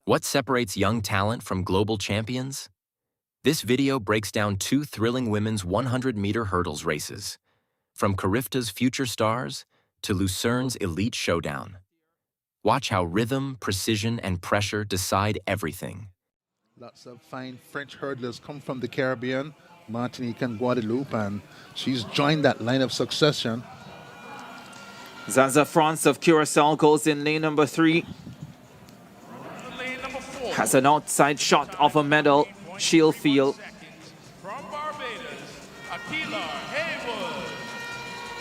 What separates young talent from global champions? This video breaks down two thrilling women's 100-meter hurdles races, from CARIFTA's Future Stars to Lucerne's Elite Showdown. Watch how rhythm, precision, and pressure decide everything. Lots of fine French hurdlers come from the Caribbean, Martinique and Guadeloupe, and she's joined that line of succession. Zaza France of Curacao goes in lane number 3. Has an outside shot of a medal, she'll feel.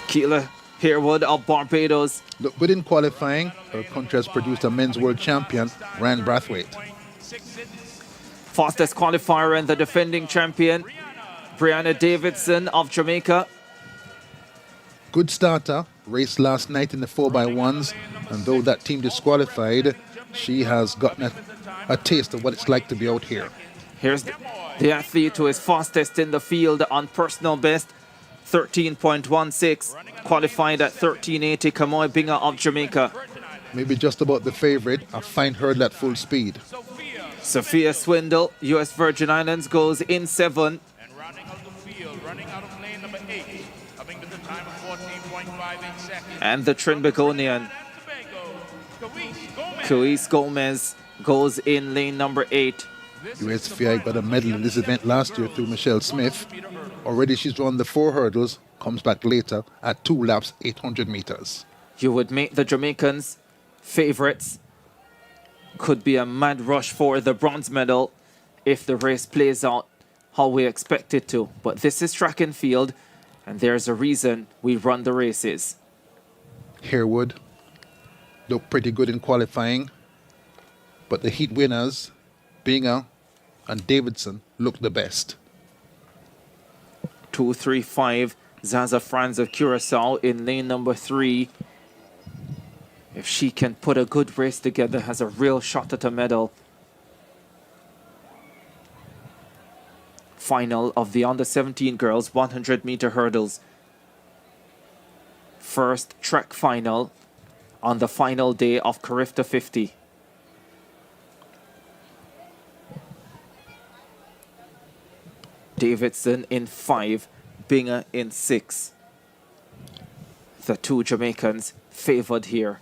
Keela Harewood of Barbados. Look good in qualifying. Her country has produced a men's world champion, Ryan Brathwaite. Fastest qualifier and the defending champion, Brianna Davidson of Jamaica. Good starter, raced last night in the 4x1s, and though that team disqualified, she has gotten a taste of what it's like to be out here. Here's the athlete who is fastest in the field on personal best, 13.16, qualified at 13.80, Kamoy Binga of Jamaica. Maybe just about the favorite, a fine hurdle at full speed. Sophia Swindle, US Virgin Islands, goes in 7. And running out the field, running out of lane number 8, coming with a time of 14.58 seconds. And the Trinbagonian, Cuis Gomez, goes in lane number 8. USVI got a medal in this event last year through Michelle Smith. Already she's run the 4 hurdles, comes back later at 2 laps, 800 meters. You would make the Jamaicans favorites. Could be a mad rush for the bronze medal if the race plays out how we expect it to. But this is track and field, and there's a reason we run the races. Harewood looked pretty good in qualifying, but the heat winners, Binga and Davidson, looked the best. 2:35, Zaza Franz of Curacao in lane number 3. If she can put a good race together, has a real shot at a medal. Final of the under-17 girls 100-meter hurdles. First track final on the final day of CARIFTA 50. Davidson in 5, Binga in 6. The two Jamaicans favored here.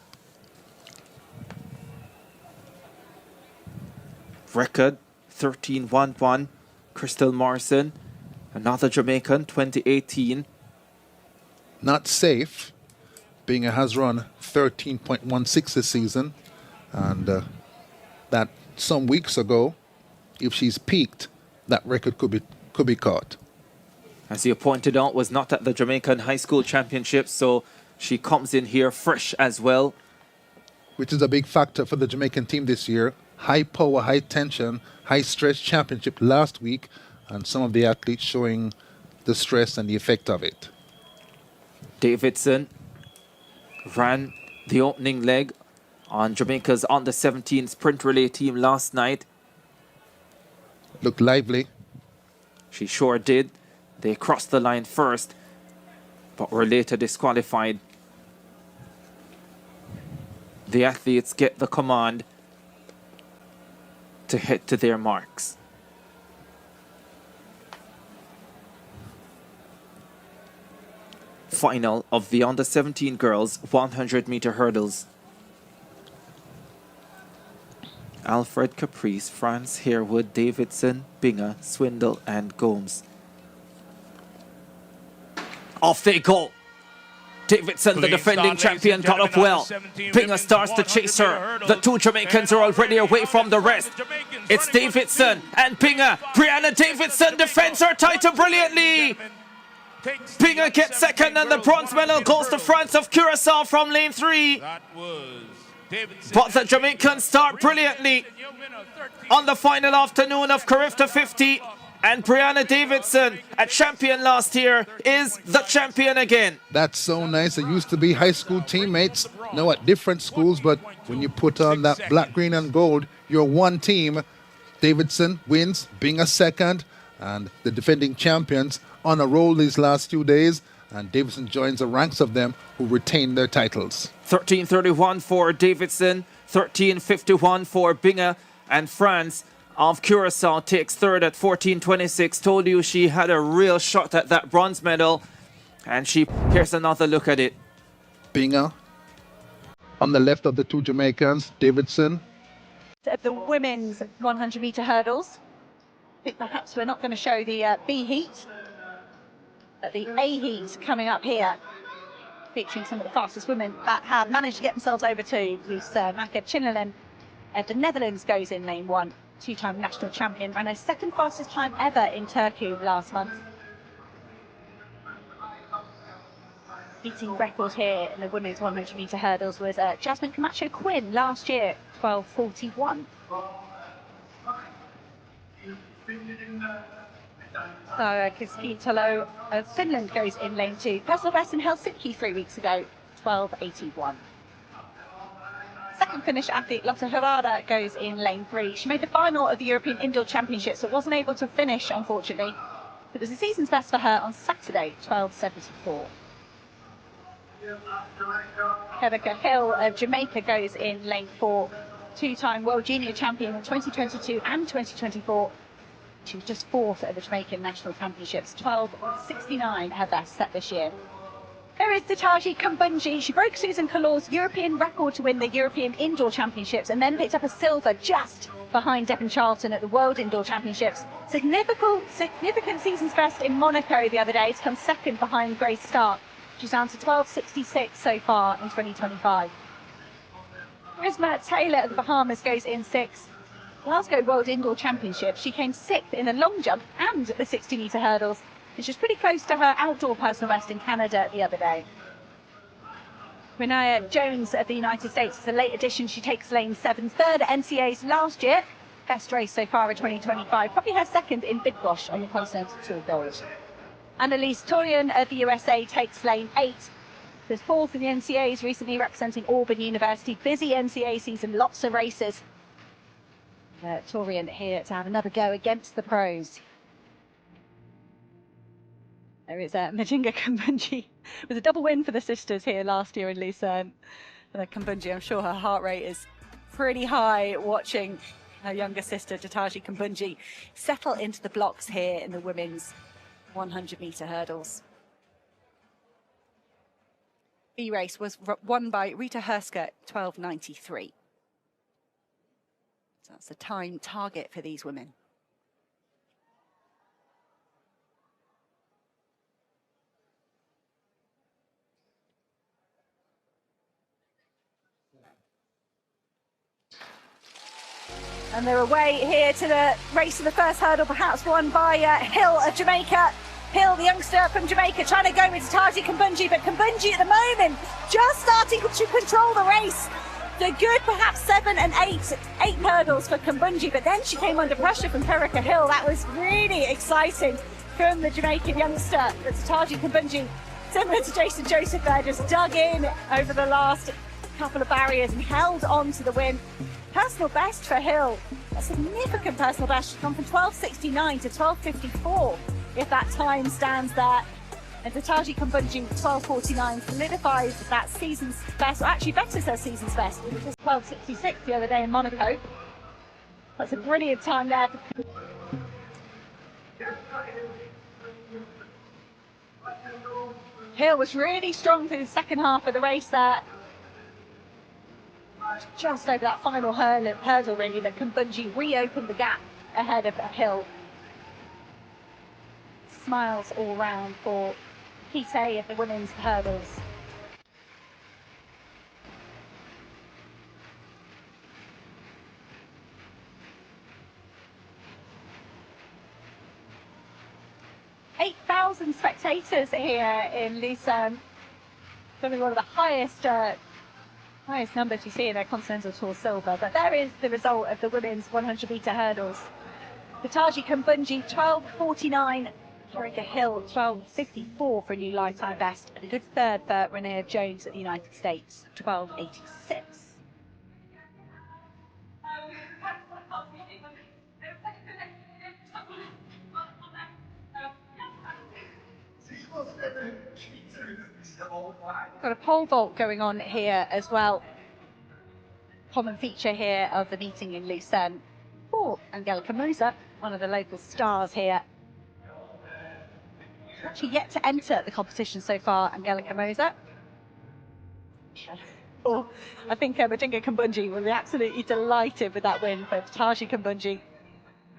Record 13.11. Crystal Morrison, another Jamaican, 2018. Not safe. Binga has run 13.16 this season, and that some weeks ago, if she's peaked, that record could be caught. As you pointed out, was not at the Jamaican High School Championships, so she comes in here fresh as well. Which is a big factor for the Jamaican team this year. High power, high tension, high stress championship last week, and some of the athletes showing the stress and the effect of it. Davidson ran the opening leg on Jamaica's under-17 sprint relay team last night. Looked lively. She sure did. They crossed the line first, but were later disqualified. The athletes get the command to head to their marks. Final of the under-17 girls 100-meter hurdles. Alfred, Caprice, France, Harewood, Davidson, Binga, Swindle, and Gomes. Off they go. Davidson, the defending champion, got up well. Binga starts to chase her. The two Jamaicans are already away from the rest. It's Davidson and Binga. Brianna Davidson defends her title brilliantly. Binga gets second, and the bronze medal goes to France of Curacao from lane 3. But the Jamaicans start brilliantly on the final afternoon of CARIFTA 50. And Brianna Davidson, a champion last year, is the champion again. That's so nice. They used to be high school teammates, now at different schools, but when you put on that black, green, and gold, you're one team. Davidson wins, being a second, and the defending champions on a roll these last few days, and Davidson joins the ranks of them who retain their titles. 13:31 for Davidson, 13:51 for Binga. And France of Curacao takes third at 14:26. Told you she had a real shot at that bronze medal. And here's another look at it. Binga on the left of the two Jamaicans, Davidson. Of the women's 100-meter hurdles. I think perhaps we're not going to show the B heat, but the A heat coming up here, featuring some of the fastest women that have managed to get themselves over to Lucerne. Chinelin of the Netherlands goes in lane 1, two-time national champion, ran her second fastest time ever in Turkey last month. Beating record here in the women's 100-meter hurdles was Jasmine Camacho Quinn last year, 12:41. So Keskitalo of Finland goes in lane 2. Personal best in Helsinki 3 weeks ago, 12:81. Second Finnish athlete Lotta Harada goes in lane 3. She made the final of the European Indoor Championships, but wasn't able to finish, unfortunately. It was a season's best for her on Saturday, 12:74. Kevika Hill of Jamaica goes in lane 4. Two-time World Junior Champion in 2022 and 2024. She was just 4th at the Jamaican National Championships, 12:69 her best set this year. There is Tataji Kambundji. She broke Susan Kalor's European record to win the European Indoor Championships and then picked up a silver just behind Declan Charlton at the World Indoor Championships. Significant season's best in Monaco the other day to come second behind Grace Stark. She's down to 12:66 so far in 2025. Charisma Taylor of the Bahamas goes in 6th. Glasgow World Indoor Championships, she came 6th in the long jump and the 60-metre hurdles, which is pretty close to her outdoor personal best in Canada the other day. Renaya Jones of the United States is a late addition. She takes lane 7, third at NCA's last year. Best race so far in 2025, probably her second in Big Bosch on the Continental Tour Gold. Annalise Torian of the USA takes lane 8. There's 4th in the NCAs, recently representing Auburn University. Busy NCA season, lots of races. Torian here to have another go against the pros. There is Majinga Kambundji with a double win for the sisters here last year in Lucerne. Kambundji, I'm sure her heart rate is pretty high watching her younger sister Tataji Kambundji settle into the blocks here in the women's 100-metre hurdles. B race was won by Rita Herska, 12:93. So that's the time target for these women. And they're away here to the race of the first hurdle, perhaps won by Hill of Jamaica. Hill, the youngster from Jamaica, trying to go with Tataji Kambundji, but Kambundji at the moment just starting to control the race. The good, perhaps 7 and 8 hurdles for Kambundji, but then she came under pressure from Karica Hill. That was really exciting from the Jamaican youngster. But Tataji Kambundji, similar to Jason Joseph there, just dug in over the last couple of barriers and held on to the win. Personal best for Hill, a significant personal best. She's gone from 12:69 to 12:54. If that time stands there. And Tataji Kambundji, 12:49, solidifies that season's best, or actually betters her season's best. It was 12:66 the other day in Monaco. That's a brilliant time there. Hill was really strong through the second half of the race there. Just over that final hurdle really, that Kambundji reopened the gap ahead of Hill. Smiles all round for Heat A of the women's hurdles. "8,000 spectators here in Lucerne. Probably one of the highest numbers you see in a Continental Tour Silver. But there is the result of the women's 100-metre hurdles. Tataji Kambundji, 12:49. Karica Hill, 12:54 for a new lifetime best. And a good third for Renee Jones at the United States, 12:86. Got a pole vault going on here as well. Common feature here of the meeting in Lucerne. for Angelica Moser, one of the local stars here. Actually yet to enter the competition so far, Angelica Moser. Oh, I think Brianna Kambundji will be absolutely delighted with that win for Taji Kambundji.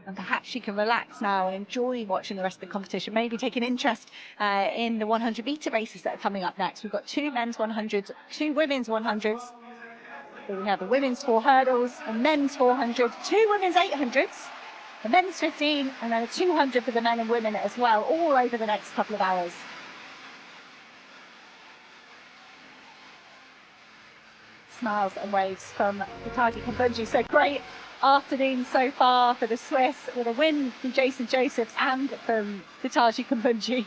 And perhaps she can relax now and enjoy watching the rest of the competition, maybe take an interest in the 100-metre races that are coming up next. We've got 2 men's 100s, 2 women's 100s. So we have the women's 4 hurdles, a men's 400, 2 women's 800s, a men's 15, and then a 200 for the men and women as well, all over the next couple of hours. Smiles and waves from Taji Kambundji. So great afternoon so far for the Swiss, with a win from Jason Josephs and from Taji Kambundji.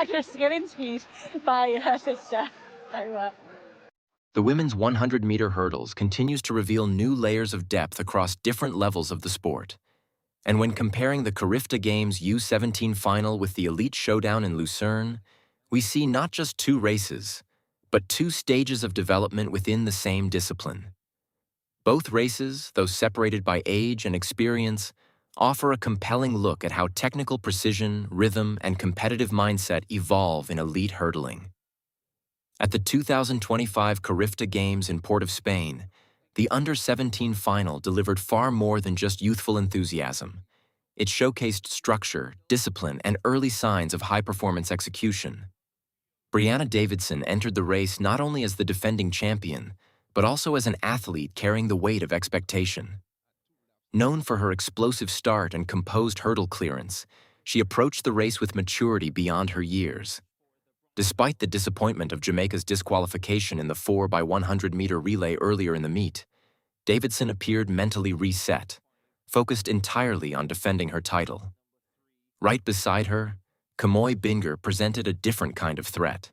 Just to get interviewed by her sister. So, The women's 100-meter hurdles continues to reveal new layers of depth across different levels of the sport. And when comparing the CARIFTA Games U17 final with the elite showdown in Lucerne, we see not just 2 races, but 2 stages of development within the same discipline. Both races, though separated by age and experience, offer a compelling look at how technical precision, rhythm, and competitive mindset evolve in elite hurdling. At the 2025 CARIFTA Games in Port of Spain, the Under-17 final delivered far more than just youthful enthusiasm. It showcased structure, discipline, and early signs of high-performance execution. Brianna Davidson entered the race not only as the defending champion, but also as an athlete carrying the weight of expectation. Known for her explosive start and composed hurdle clearance, she approached the race with maturity beyond her years. Despite the disappointment of Jamaica's disqualification in the 4x100-meter relay earlier in the meet, Davidson appeared mentally reset, focused entirely on defending her title. Right beside her, Kambundji presented a different kind of threat.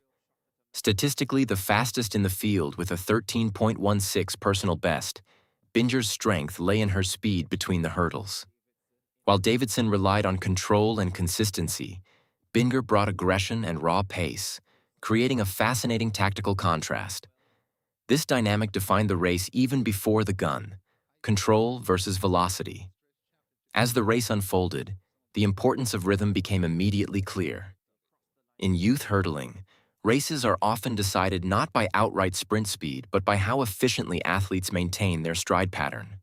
Statistically the fastest in the field with a 13.16 personal best, Kambundji's strength lay in her speed between the hurdles. While Davidson relied on control and consistency, Kambundji brought aggression and raw pace, creating a fascinating tactical contrast. This dynamic defined the race even before the gun: control versus velocity. As the race unfolded, the importance of rhythm became immediately clear. In youth hurdling, races are often decided not by outright sprint speed, but by how efficiently athletes maintain their stride pattern.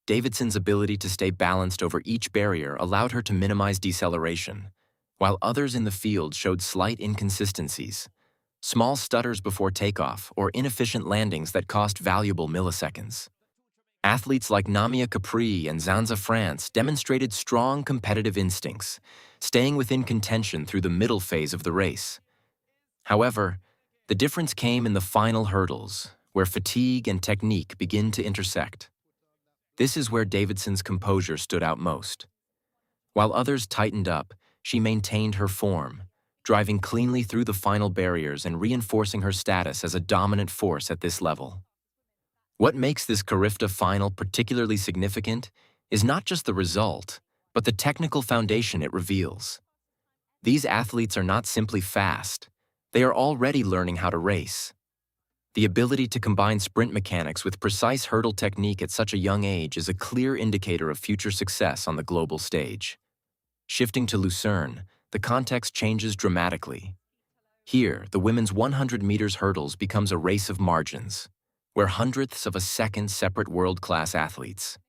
Davidson's ability to stay balanced over each barrier allowed her to minimize deceleration, while others in the field showed slight inconsistencies, small stutters before takeoff, or inefficient landings that cost valuable milliseconds. Athletes like Namia Capri and Zanza France demonstrated strong competitive instincts, staying within contention through the middle phase of the race. However, the difference came in the final hurdles, where fatigue and technique begin to intersect. This is where Davidson's composure stood out most. While others tightened up, she maintained her form, driving cleanly through the final barriers and reinforcing her status as a dominant force at this level. What makes this CARIFTA final particularly significant is not just the result, but the technical foundation it reveals. These athletes are not simply fast. They are already learning how to race. The ability to combine sprint mechanics with precise hurdle technique at such a young age is a clear indicator of future success on the global stage. Shifting to Lucerne, the context changes dramatically. Here, the women's 100 meters hurdles becomes a race of margins, where hundredths of a second separate world-class athletes.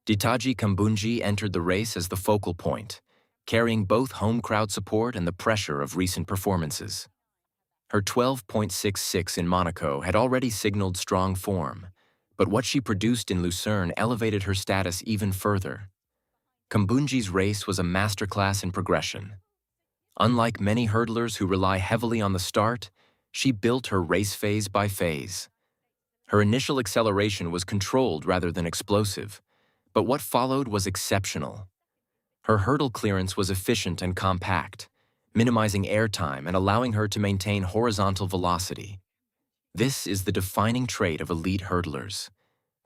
Taji Kambundji entered the race as the focal point, carrying both home crowd support and the pressure of recent performances. Her 12.66 in Monaco had already signaled strong form, but what she produced in Lucerne elevated her status even further. Kambundji's race was a masterclass in progression. Unlike many hurdlers who rely heavily on the start, she built her race phase by phase. Her initial acceleration was controlled rather than explosive, but what followed was exceptional. Her hurdle clearance was efficient and compact, minimizing air time and allowing her to maintain horizontal velocity. This is the defining trait of elite hurdlers,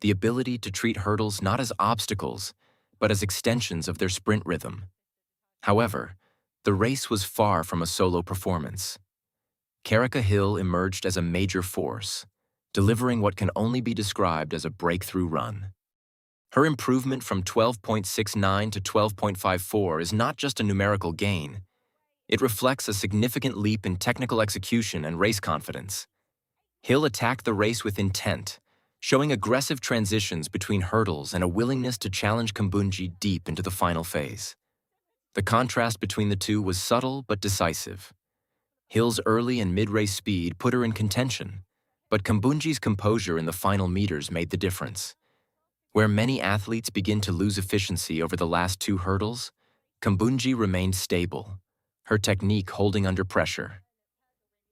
the ability to treat hurdles not as obstacles, but as extensions of their sprint rhythm. However, the race was far from a solo performance. CARIFTA Hill emerged as a major force, delivering what can only be described as a breakthrough run. Her improvement from 12.69 to 12.54 is not just a numerical gain. It reflects a significant leap in technical execution and race confidence. Hill attacked the race with intent, showing aggressive transitions between hurdles and a willingness to challenge Kambundji deep into the final phase. The contrast between the two was subtle but decisive. Hill's early and mid-race speed put her in contention, but Kambundji's composure in the final meters made the difference. Where many athletes begin to lose efficiency over the last two hurdles, Kambundji remained stable, her technique holding under pressure.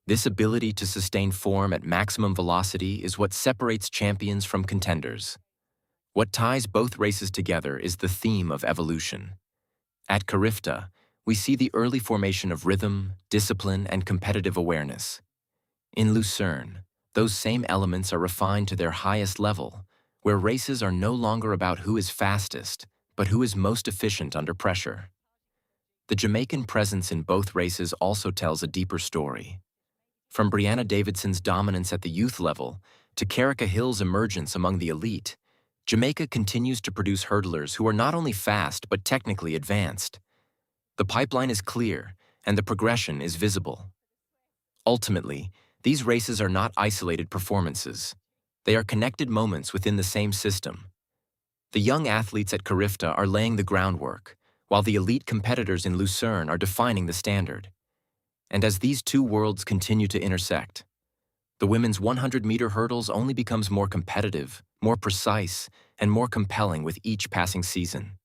This ability to sustain form at maximum velocity is what separates champions from contenders. What ties both races together is the theme of evolution. At CARIFTA, we see the early formation of rhythm, discipline, and competitive awareness. In Lucerne, those same elements are refined to their highest level, where races are no longer about who is fastest, but who is most efficient under pressure. The Jamaican presence in both races also tells a deeper story. From Brianna Davidson's dominance at the youth level to CARIFTA Hill's emergence among the elite, Jamaica continues to produce hurdlers who are not only fast but technically advanced. The pipeline is clear, and the progression is visible. Ultimately, these races are not isolated performances. They are connected moments within the same system. The young athletes at CARIFTA are laying the groundwork, while the elite competitors in Lucerne are defining the standard. And as these two worlds continue to intersect, the women's 100-meter hurdles only becomes more competitive, more precise, and more compelling with each passing season.